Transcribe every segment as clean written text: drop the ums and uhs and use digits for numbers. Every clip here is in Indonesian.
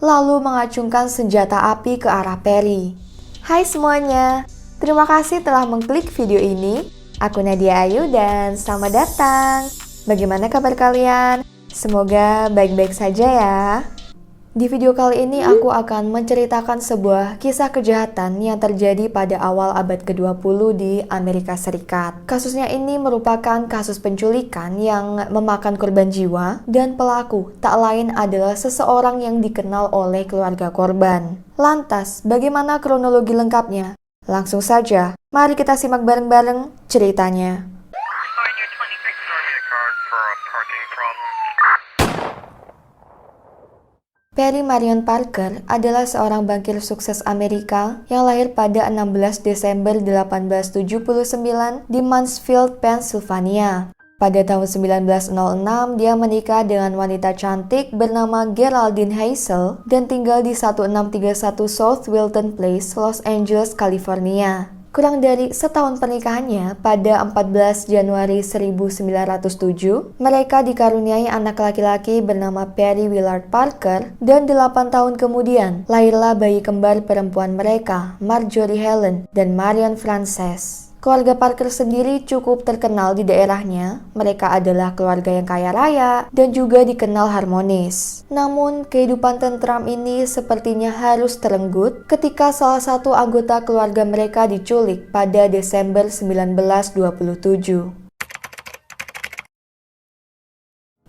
lalu mengacungkan senjata api ke arah Perry. Hai semuanya, terima kasih telah mengklik video ini. Aku Nadia Ayu dan selamat datang. Bagaimana kabar kalian? Semoga baik-baik saja ya. Di video kali ini aku akan menceritakan sebuah kisah kejahatan yang terjadi pada awal abad ke-20 di Amerika Serikat. Kasusnya ini merupakan kasus penculikan yang memakan korban jiwa dan pelaku tak lain adalah seseorang yang dikenal oleh keluarga korban. Lantas, bagaimana kronologi lengkapnya? Langsung saja, mari kita simak bareng-bareng ceritanya. Perry Marion Parker adalah seorang bankir sukses Amerika yang lahir pada 16 Desember 1879 di Mansfield, Pennsylvania. Pada tahun 1906, dia menikah dengan wanita cantik bernama Geraldine Hazel dan tinggal di 1631 South Wilton Place, Los Angeles, California. Kurang dari setahun pernikahannya, pada 14 Januari 1907, mereka dikaruniai anak laki-laki bernama Perry Willard Parker, dan 8 tahun kemudian, lahirlah bayi kembar perempuan mereka, Marjorie Helen dan Marion Frances. Keluarga Parker sendiri cukup terkenal di daerahnya. Mereka adalah keluarga yang kaya raya dan juga dikenal harmonis. Namun, kehidupan tentram ini sepertinya harus terenggut ketika salah satu anggota keluarga mereka diculik pada Desember 1927.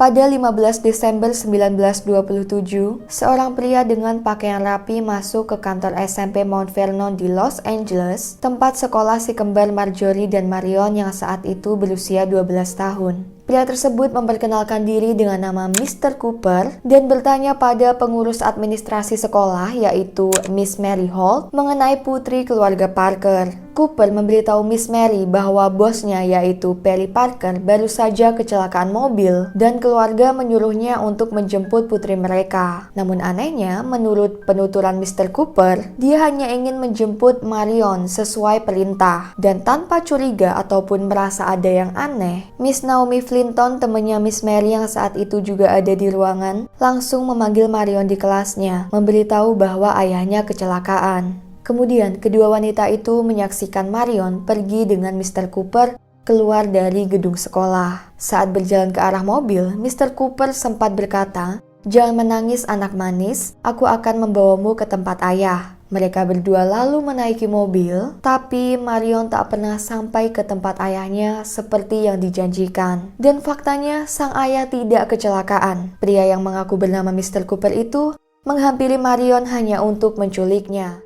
Pada 15 Desember 1927, seorang pria dengan pakaian rapi masuk ke kantor SMP Mount Vernon di Los Angeles, tempat sekolah si kembar Marjorie dan Marion yang saat itu berusia 12 tahun. Pria tersebut memperkenalkan diri dengan nama Mr. Cooper dan bertanya pada pengurus administrasi sekolah yaitu Miss Mary Holt mengenai putri keluarga Parker. Cooper memberitahu Miss Mary bahwa bosnya yaitu Perry Parker baru saja kecelakaan mobil dan keluarga menyuruhnya untuk menjemput putri mereka. Namun anehnya, menurut penuturan Mr. Cooper, dia hanya ingin menjemput Marion sesuai perintah. Dan tanpa curiga ataupun merasa ada yang aneh, Miss Naomi Flinton, temannya Miss Mary yang saat itu juga ada di ruangan, langsung memanggil Marion di kelasnya, memberitahu bahwa ayahnya kecelakaan. Kemudian, kedua wanita itu menyaksikan Marion pergi dengan Mr. Cooper keluar dari gedung sekolah. Saat berjalan ke arah mobil, Mr. Cooper sempat berkata, "Jangan menangis anak manis, aku akan membawamu ke tempat ayah." Mereka berdua lalu menaiki mobil, tapi Marion tak pernah sampai ke tempat ayahnya seperti yang dijanjikan. Dan faktanya, sang ayah tidak kecelakaan. Pria yang mengaku bernama Mr. Cooper itu menghampiri Marion hanya untuk menculiknya.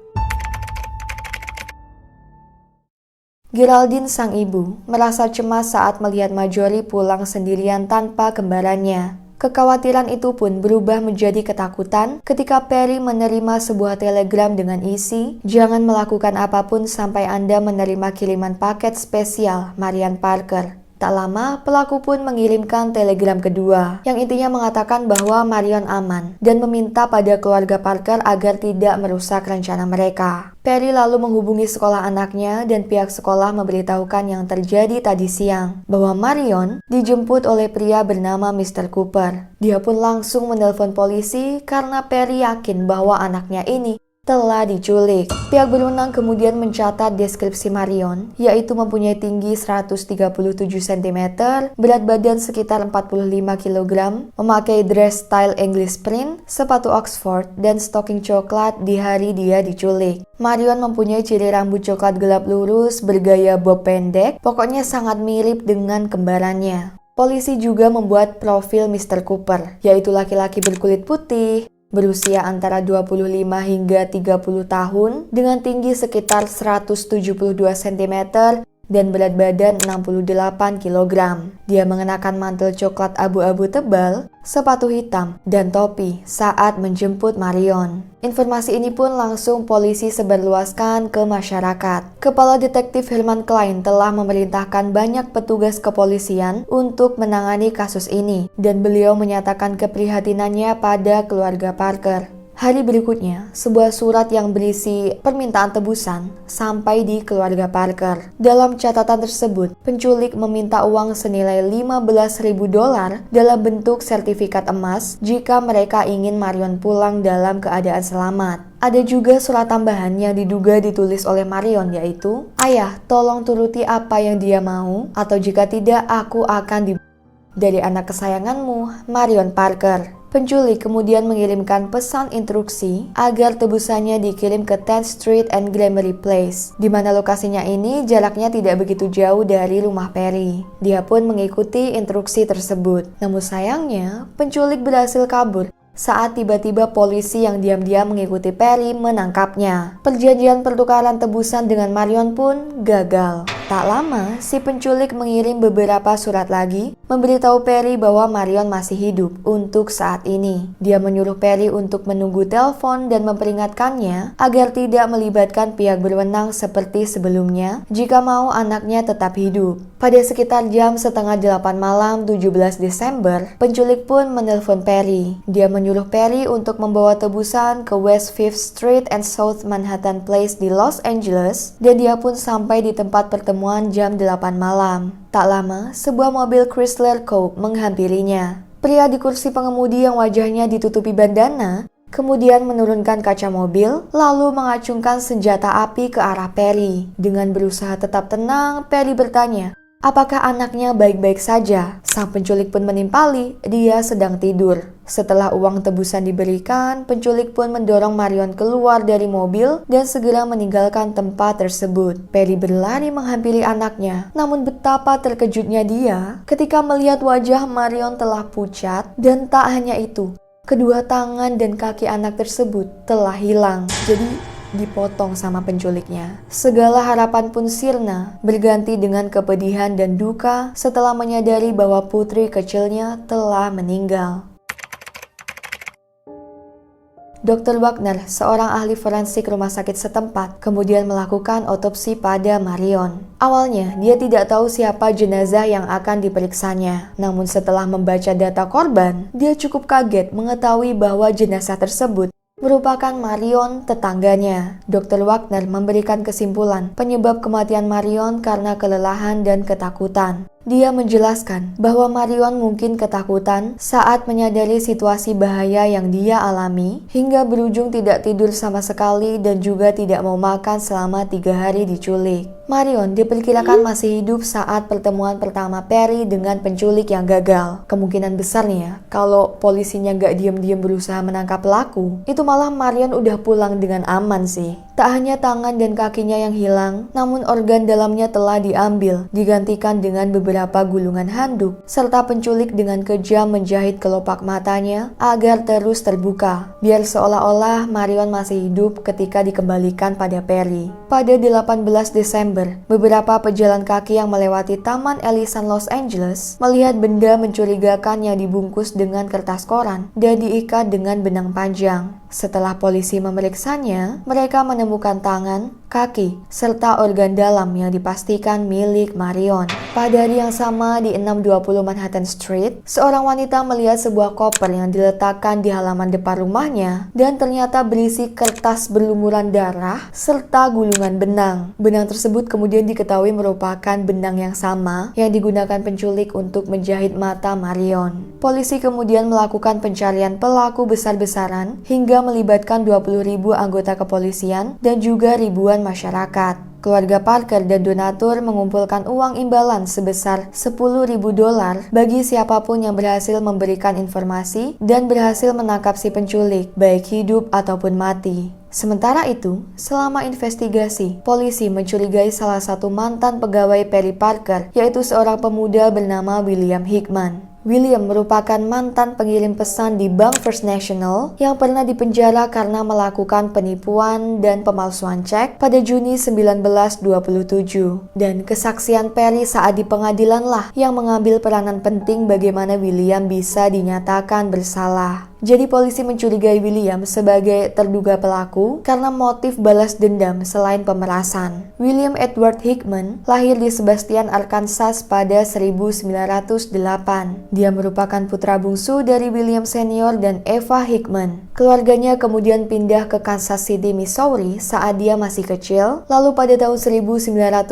Geraldine, sang ibu, merasa cemas saat melihat Marjorie pulang sendirian tanpa kembarannya. Kekhawatiran itu pun berubah menjadi ketakutan ketika Perry menerima sebuah telegram dengan isi, "Jangan melakukan apapun sampai Anda menerima kiriman paket spesial Marion Parker." Tak lama, pelaku pun mengirimkan telegram kedua, yang intinya mengatakan bahwa Marion aman dan meminta pada keluarga Parker agar tidak merusak rencana mereka. Perry lalu menghubungi sekolah anaknya dan pihak sekolah memberitahukan yang terjadi tadi siang, bahwa Marion dijemput oleh pria bernama Mr. Cooper. Dia pun langsung menelpon polisi karena Perry yakin bahwa anaknya ini telah diculik. Pihak berwenang kemudian mencatat deskripsi Marion, yaitu mempunyai tinggi 137 cm, berat badan sekitar 45 kg, memakai dress style English print, sepatu Oxford, dan stocking coklat di hari dia diculik. Marion mempunyai ciri rambut coklat gelap lurus, bergaya bob pendek, pokoknya sangat mirip dengan kembarannya. Polisi juga membuat profil Mr. Cooper, yaitu laki-laki berkulit putih, berusia antara 25 hingga 30 tahun, dengan tinggi sekitar 172 cm dan berat badan 68 kg. Dia mengenakan mantel coklat abu-abu tebal, sepatu hitam, dan topi saat menjemput Marion. Informasi ini pun langsung polisi sebarluaskan ke masyarakat. Kepala Detektif Herman Klein telah memerintahkan banyak petugas kepolisian untuk menangani kasus ini, dan beliau menyatakan keprihatinannya pada keluarga Parker. Hari berikutnya, sebuah surat yang berisi permintaan tebusan sampai di keluarga Parker. Dalam catatan tersebut, penculik meminta uang senilai $15.000 dalam bentuk sertifikat emas jika mereka ingin Marion pulang dalam keadaan selamat. Ada juga surat tambahan yang diduga ditulis oleh Marion, yaitu, "Ayah, tolong turuti apa yang dia mau, atau jika tidak aku akan dari anak kesayanganmu, Marion Parker." Penculik kemudian mengirimkan pesan instruksi agar tebusannya dikirim ke 10th Street and Granary Place, di mana lokasinya ini jaraknya tidak begitu jauh dari rumah Perry. Dia pun mengikuti instruksi tersebut. Namun sayangnya, penculik berhasil kabur saat tiba-tiba polisi yang diam-diam mengikuti Perry menangkapnya. Perjanjian pertukaran tebusan dengan Marion pun gagal. Tak lama, si penculik mengirim beberapa surat lagi, memberitahu Perry bahwa Marion masih hidup untuk saat ini. Dia menyuruh Perry untuk menunggu telepon dan memperingatkannya agar tidak melibatkan pihak berwenang seperti sebelumnya jika mau anaknya tetap hidup. Pada sekitar jam setengah 8 malam 17 Desember, penculik pun menelpon Perry. Dia menyuruh Perry untuk membawa tebusan ke West 5th Street and South Manhattan Place di Los Angeles, dan dia pun sampai di tempat pertemuan jam 8 malam. Tak lama, sebuah mobil Chrysler Coupe menghampirinya. Pria di kursi pengemudi yang wajahnya ditutupi bandana kemudian menurunkan kaca mobil, lalu mengacungkan senjata api ke arah Perry. Dengan berusaha tetap tenang, Perry bertanya, apakah anaknya baik-baik saja? Sang penculik pun menimpali, dia sedang tidur. Setelah uang tebusan diberikan, penculik pun mendorong Marion keluar dari mobil dan segera meninggalkan tempat tersebut. Perry berlari menghampiri anaknya, namun betapa terkejutnya dia ketika melihat wajah Marion telah pucat, dan tak hanya itu, kedua tangan dan kaki anak tersebut telah hilang. Jadi dipotong sama penculiknya. Segala harapan pun sirna, berganti dengan kepedihan dan duka setelah menyadari bahwa putri kecilnya telah meninggal. Dr. Wagner, seorang ahli forensik rumah sakit setempat, kemudian melakukan otopsi pada Marion. Awalnya, dia tidak tahu siapa jenazah yang akan diperiksanya. Namun setelah membaca data korban, dia cukup kaget mengetahui bahwa jenazah tersebut merupakan Marion, tetangganya. Dr. Wagner memberikan kesimpulan penyebab kematian Marion karena kelelahan dan ketakutan. Dia menjelaskan bahwa Marion mungkin ketakutan saat menyadari situasi bahaya yang dia alami, hingga berujung tidak tidur sama sekali dan juga tidak mau makan selama 3 hari diculik. Marion diperkirakan masih hidup saat pertemuan pertama Perry dengan penculik yang gagal. Kemungkinan besarnya, kalau polisinya gak diam-diam berusaha menangkap pelaku, itu malah Marion udah pulang dengan aman sih. Tak hanya tangan dan kakinya yang hilang, namun organ dalamnya telah diambil, digantikan dengan beberapa gulungan handuk, serta penculik dengan kejam menjahit kelopak matanya agar terus terbuka, biar seolah-olah Marion masih hidup ketika dikembalikan pada Perry. Pada 18 Desember, beberapa pejalan kaki yang melewati Taman Ellison Los Angeles melihat benda mencurigakan yang dibungkus dengan kertas koran dan diikat dengan benang panjang. Setelah polisi memeriksanya, mereka menemukan tangan, kaki, serta organ dalam yang dipastikan milik Marion. Pada hari yang sama di 620 Manhattan Street, seorang wanita melihat sebuah koper yang diletakkan di halaman depan rumahnya dan ternyata berisi kertas berlumuran darah serta gulungan benang. Benang tersebut kemudian diketahui merupakan benang yang sama yang digunakan penculik untuk menjahit mata Marion. Polisi kemudian melakukan pencarian pelaku besar-besaran hingga melibatkan 20.000 anggota kepolisian dan juga ribuan masyarakat. Keluarga Parker dan donatur mengumpulkan uang imbalan sebesar $10.000 bagi siapapun yang berhasil memberikan informasi dan berhasil menangkap si penculik, baik hidup ataupun mati. Sementara itu, selama investigasi, polisi mencurigai salah satu mantan pegawai Perry Parker, yaitu seorang pemuda bernama William Hickman. William merupakan mantan pengirim pesan di Bank First National yang pernah dipenjara karena melakukan penipuan dan pemalsuan cek pada Juni 1927. Dan kesaksian Perry saat di pengadilan lah yang mengambil peranan penting bagaimana William bisa dinyatakan bersalah. Jadi polisi mencurigai William sebagai terduga pelaku karena motif balas dendam selain pemerasan. William Edward Hickman lahir di Sebastian, Arkansas pada 1908. Dia merupakan putra bungsu dari William Senior dan Eva Hickman. Keluarganya kemudian pindah ke Kansas City, Missouri saat dia masih kecil, lalu pada tahun 1925,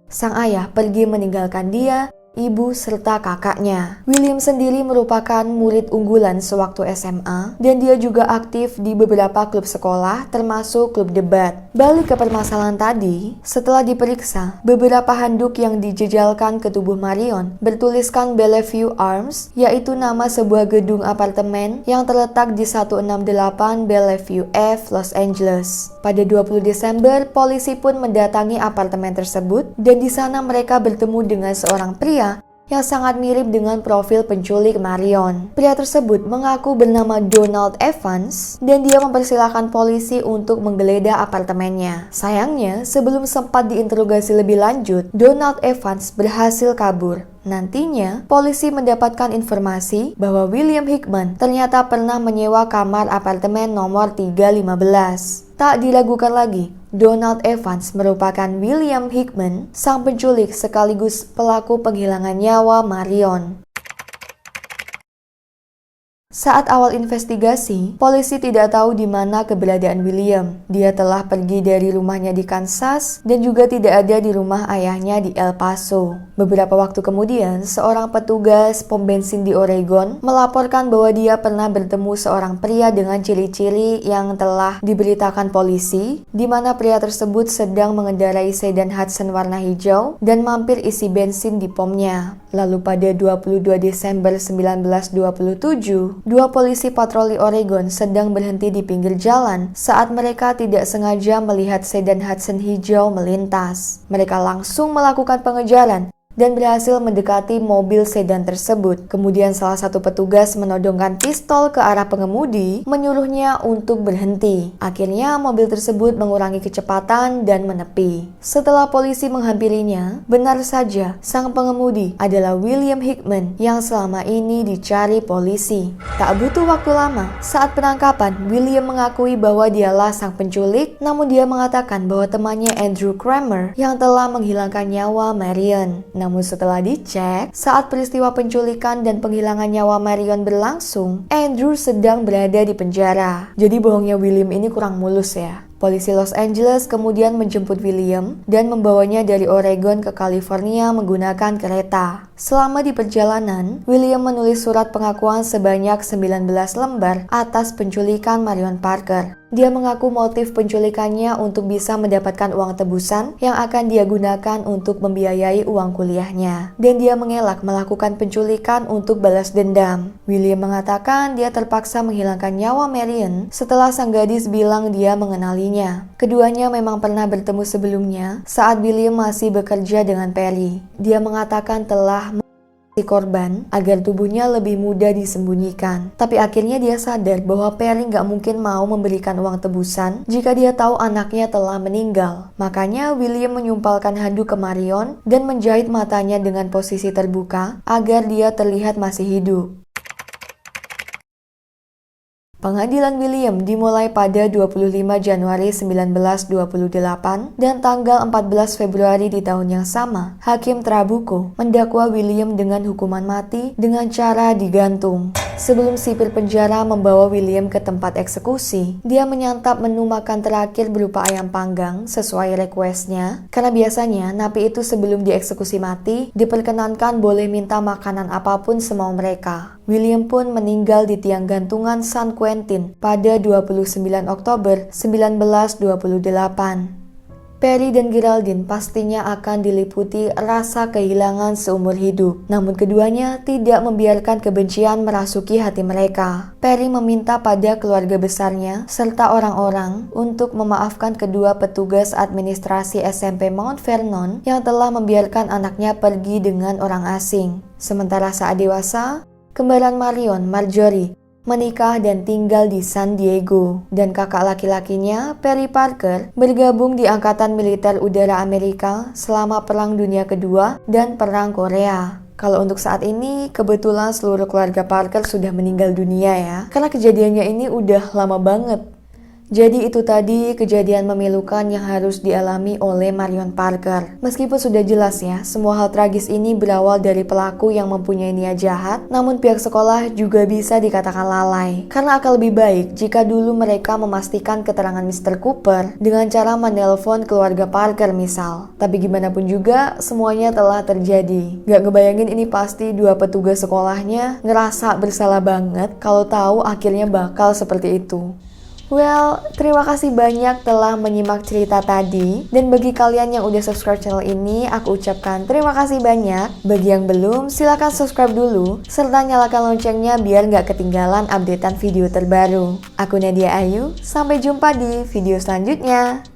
sang ayah pergi meninggalkan dia, ibu, serta kakaknya. William sendiri merupakan murid unggulan sewaktu SMA dan dia juga aktif di beberapa klub sekolah termasuk klub debat. Balik ke permasalahan tadi, setelah diperiksa, beberapa handuk yang dijejalkan ke tubuh Marion bertuliskan Bellevue Arms, yaitu nama sebuah gedung apartemen yang terletak di 168 Bellevue Ave, Los Angeles. Pada 20 Desember, polisi pun mendatangi apartemen tersebut dan di sana mereka bertemu dengan seorang pria yang sangat mirip dengan profil penculik Marion. Pria tersebut mengaku bernama Donald Evans dan dia mempersilahkan polisi untuk menggeledah apartemennya. Sayangnya, sebelum sempat diinterogasi lebih lanjut, Donald Evans berhasil kabur. Nantinya, polisi mendapatkan informasi bahwa William Hickman ternyata pernah menyewa kamar apartemen nomor 315. Tak diragukan lagi, Donald Evans merupakan William Hickman, sang penculik sekaligus pelaku penghilangan nyawa Marion. Saat awal investigasi, polisi tidak tahu di mana keberadaan William. Dia telah pergi dari rumahnya di Kansas dan juga tidak ada di rumah ayahnya di El Paso. Beberapa waktu kemudian, seorang petugas pom bensin di Oregon melaporkan bahwa dia pernah bertemu seorang pria dengan ciri-ciri yang telah diberitakan polisi, di mana pria tersebut sedang mengendarai sedan Hudson warna hijau dan mampir isi bensin di pomnya. Lalu pada 22 Desember 1927, dua polisi patroli Oregon sedang berhenti di pinggir jalan saat mereka tidak sengaja melihat sedan Hudson hijau melintas. Mereka langsung melakukan pengejaran dan berhasil mendekati mobil sedan tersebut. Kemudian salah satu petugas menodongkan pistol ke arah pengemudi, menyuruhnya untuk berhenti. Akhirnya mobil tersebut mengurangi kecepatan dan menepi. Setelah polisi menghampirinya, benar saja sang pengemudi adalah William Hickman yang selama ini dicari polisi. Tak butuh waktu lama, saat penangkapan, William mengakui bahwa dialah sang penculik, namun dia mengatakan bahwa temannya Andrew Kramer yang telah menghilangkan nyawa Marion. Namun setelah dicek, saat peristiwa penculikan dan penghilangan nyawa Marion berlangsung, Andrew sedang berada di penjara. Jadi bohongnya William ini kurang mulus ya. Polisi Los Angeles kemudian menjemput William dan membawanya dari Oregon ke California menggunakan kereta. Selama di perjalanan, William menulis surat pengakuan sebanyak 19 lembar atas penculikan Marion Parker. Dia mengaku motif penculikannya untuk bisa mendapatkan uang tebusan yang akan dia gunakan untuk membiayai uang kuliahnya. Dan dia mengelak melakukan penculikan untuk balas dendam. William mengatakan dia terpaksa menghilangkan nyawa Marion setelah sang gadis bilang dia mengenalinya. Keduanya memang pernah bertemu sebelumnya saat William masih bekerja dengan Perry. Dia mengatakan telah si korban agar tubuhnya lebih mudah disembunyikan. Tapi akhirnya dia sadar bahwa Perry nggak mungkin mau memberikan uang tebusan jika dia tahu anaknya telah meninggal. Makanya William menyumpalkan handuk ke Marion dan menjahit matanya dengan posisi terbuka agar dia terlihat masih hidup. Pengadilan William dimulai pada 25 Januari 1928 dan tanggal 14 Februari di tahun yang sama, Hakim Trabuco mendakwa William dengan hukuman mati dengan cara digantung. Sebelum sipir penjara membawa William ke tempat eksekusi, dia menyantap menu makan terakhir berupa ayam panggang sesuai requestnya, karena biasanya napi itu sebelum dieksekusi mati diperkenankan boleh minta makanan apapun semau mereka. William pun meninggal di tiang gantungan San Quentin pada 29 Oktober 1928. Perry dan Geraldine pastinya akan diliputi rasa kehilangan seumur hidup. Namun keduanya tidak membiarkan kebencian merasuki hati mereka. Perry meminta pada keluarga besarnya serta orang-orang untuk memaafkan kedua petugas administrasi SMP Mount Vernon yang telah membiarkan anaknya pergi dengan orang asing. Sementara saat dewasa, kembaran Marion, Marjorie, menikah dan tinggal di San Diego, dan kakak laki-lakinya, Perry Parker, bergabung di Angkatan Militer Udara Amerika selama Perang Dunia Kedua dan Perang Korea. Kalau untuk saat ini, kebetulan seluruh keluarga Parker sudah meninggal dunia ya. Karena kejadiannya ini udah lama banget. Jadi itu tadi kejadian memilukan yang harus dialami oleh Marion Parker. Meskipun sudah jelas ya, semua hal tragis ini berawal dari pelaku yang mempunyai niat jahat, namun pihak sekolah juga bisa dikatakan lalai. Karena akan lebih baik jika dulu mereka memastikan keterangan Mr. Cooper dengan cara menelpon keluarga Parker misal. Tapi gimana pun juga, semuanya telah terjadi. Gak ngebayangin ini pasti dua petugas sekolahnya ngerasa bersalah banget kalau tahu akhirnya bakal seperti itu. Well, terima kasih banyak telah menyimak cerita tadi. Dan bagi kalian yang udah subscribe channel ini, aku ucapkan terima kasih banyak. Bagi yang belum, silahkan subscribe dulu, serta nyalakan loncengnya biar nggak ketinggalan updatean video terbaru. Aku Nadia Ayu, sampai jumpa di video selanjutnya.